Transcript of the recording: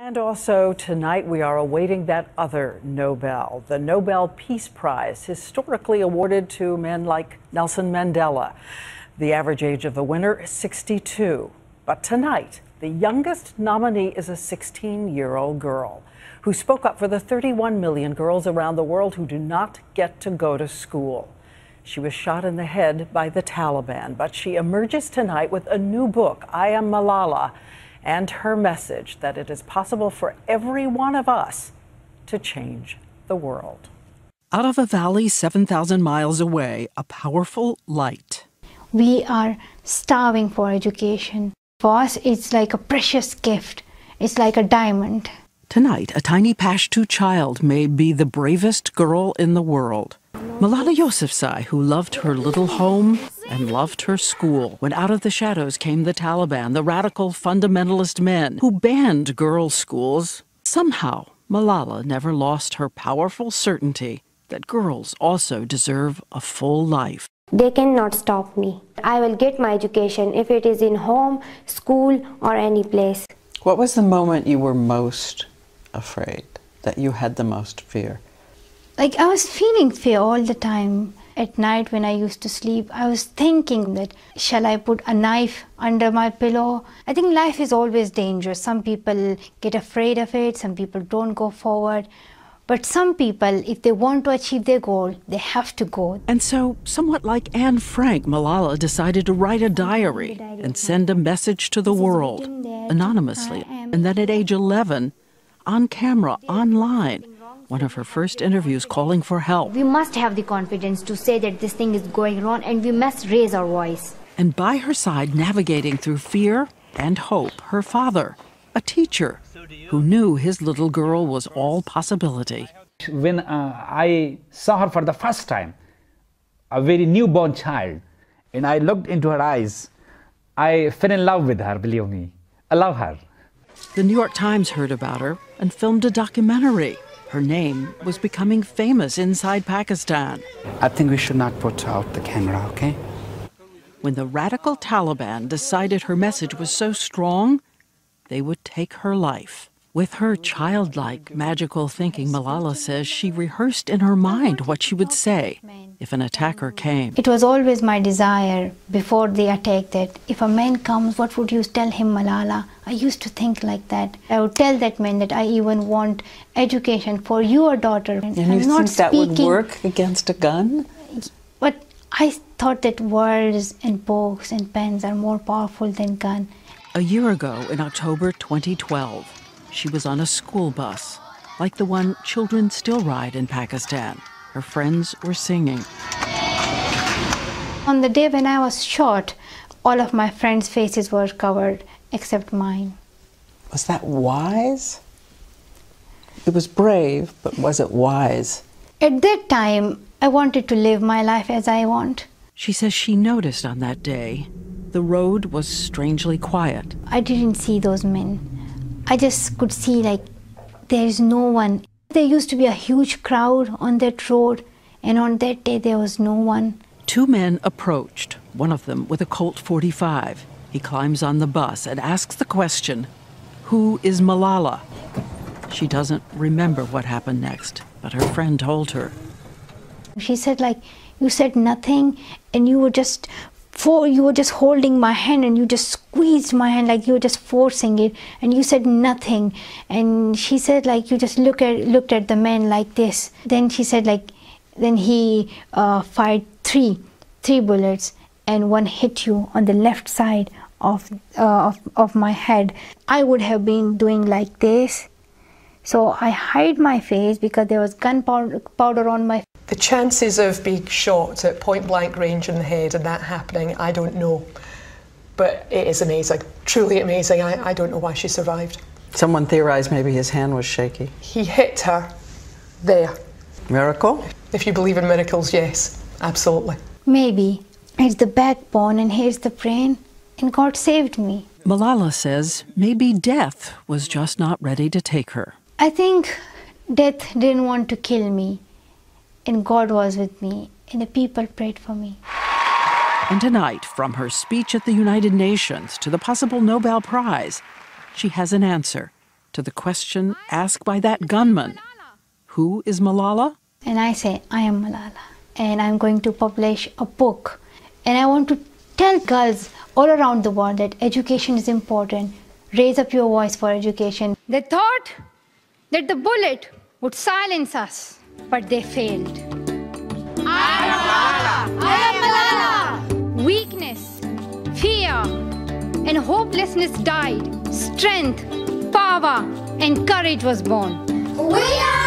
And also tonight we are awaiting that other Nobel, the Nobel Peace Prize, historically awarded to men like Nelson Mandela. The average age of the winner is 62. But tonight, the youngest nominee is a 16-year-old girl who spoke up for the 31 million girls around the world who do not get to go to school. She was shot in the head by the Taliban, but she emerges tonight with a new book, I Am Malala, and her message that it is possible for every one of us to change the world. Out of a valley 7,000 miles away, a powerful light. We are starving for education. For us, it's like a precious gift. It's like a diamond. Tonight, a tiny Pashto child may be the bravest girl in the world. Malala Yousafzai, who loved her little home and loved her school, when out of the shadows came the Taliban, the radical fundamentalist men who banned girls' schools. Somehow, Malala never lost her powerful certainty that girls also deserve a full life. They cannot stop me. I will get my education if it is in home, school, or any place. What was the moment you were most afraid, that you had the most fear? Like, I was feeling fear all the time. At night when I used to sleep, I was thinking that, shall I put a knife under my pillow? I think life is always dangerous. Some people get afraid of it, some people don't go forward. But some people, if they want to achieve their goal, they have to go. And so, somewhat like Anne Frank, Malala decided to write a diary and send a message to the world, anonymously. And then at age 11, on camera, online, one of her first interviews calling for help. We must have the confidence to say that this thing is going wrong, and we must raise our voice. And by her side, navigating through fear and hope, her father, a teacher who knew his little girl was all possibility. When I saw her for the first time, a very newborn child, and I looked into her eyes, I fell in love with her, believe me. I love her. The New York Times heard about her and filmed a documentary. Her name was becoming famous inside Pakistan. I think we should not put out the camera, okay? When the radical Taliban decided her message was so strong, they would take her life. With her childlike, magical thinking, Malala says she rehearsed in her mind what she would say if an attacker came. It was always my desire before the attack that if a man comes, what would you tell him, Malala? I used to think like that. I would tell that man that I even want education for your daughter. And you think that would work against a gun? But I thought that words and books and pens are more powerful than gun. A year ago, in October 2012, she was on a school bus, like the one children still ride in Pakistan. Her friends were singing. On the day when I was shot, all of my friends' faces were covered, except mine. Was that wise? It was brave, but was it wise? At that time, I wanted to live my life as I want. She says she noticed on that day the road was strangely quiet. I didn't see those men. I just could see like there's no one. There used to be a huge crowd on that road, and on that day there was no one. Two men approached, one of them with a Colt .45. He climbs on the bus and asks the question, who is Malala? She doesn't remember what happened next, but her friend told her. She said, like, you said nothing, and you were just holding my hand, and you just squeezed my hand like you were just forcing it, and you said nothing. And she said, like, you just looked at the man like this. Then she said, like, then he fired three bullets, and one hit you on the left side of my head. I would have been doing like this, so I hide my face because there was gunpowder on my face. The chances of being shot at point-blank range in the head and that happening, I don't know. But it is amazing, truly amazing. I don't know why she survived. Someone theorized maybe his hand was shaky. He hit her there. Miracle? If you believe in miracles, yes, absolutely. Maybe. It's the backbone and here's the brain, and God saved me. Malala says maybe death was just not ready to take her. I think death didn't want to kill me. And God was with me, and the people prayed for me. And tonight, from her speech at the United Nations to the possible Nobel Prize, she has an answer to the question asked by that gunman, who is Malala? And I say, I am Malala, and I'm going to publish a book. And I want to tell girls all around the world that education is important. Raise up your voice for education. They thought that the bullet would silence us, but they failed. I am Malala! I am Malala! Weakness, fear, and hopelessness died. Strength, power, and courage was born. We are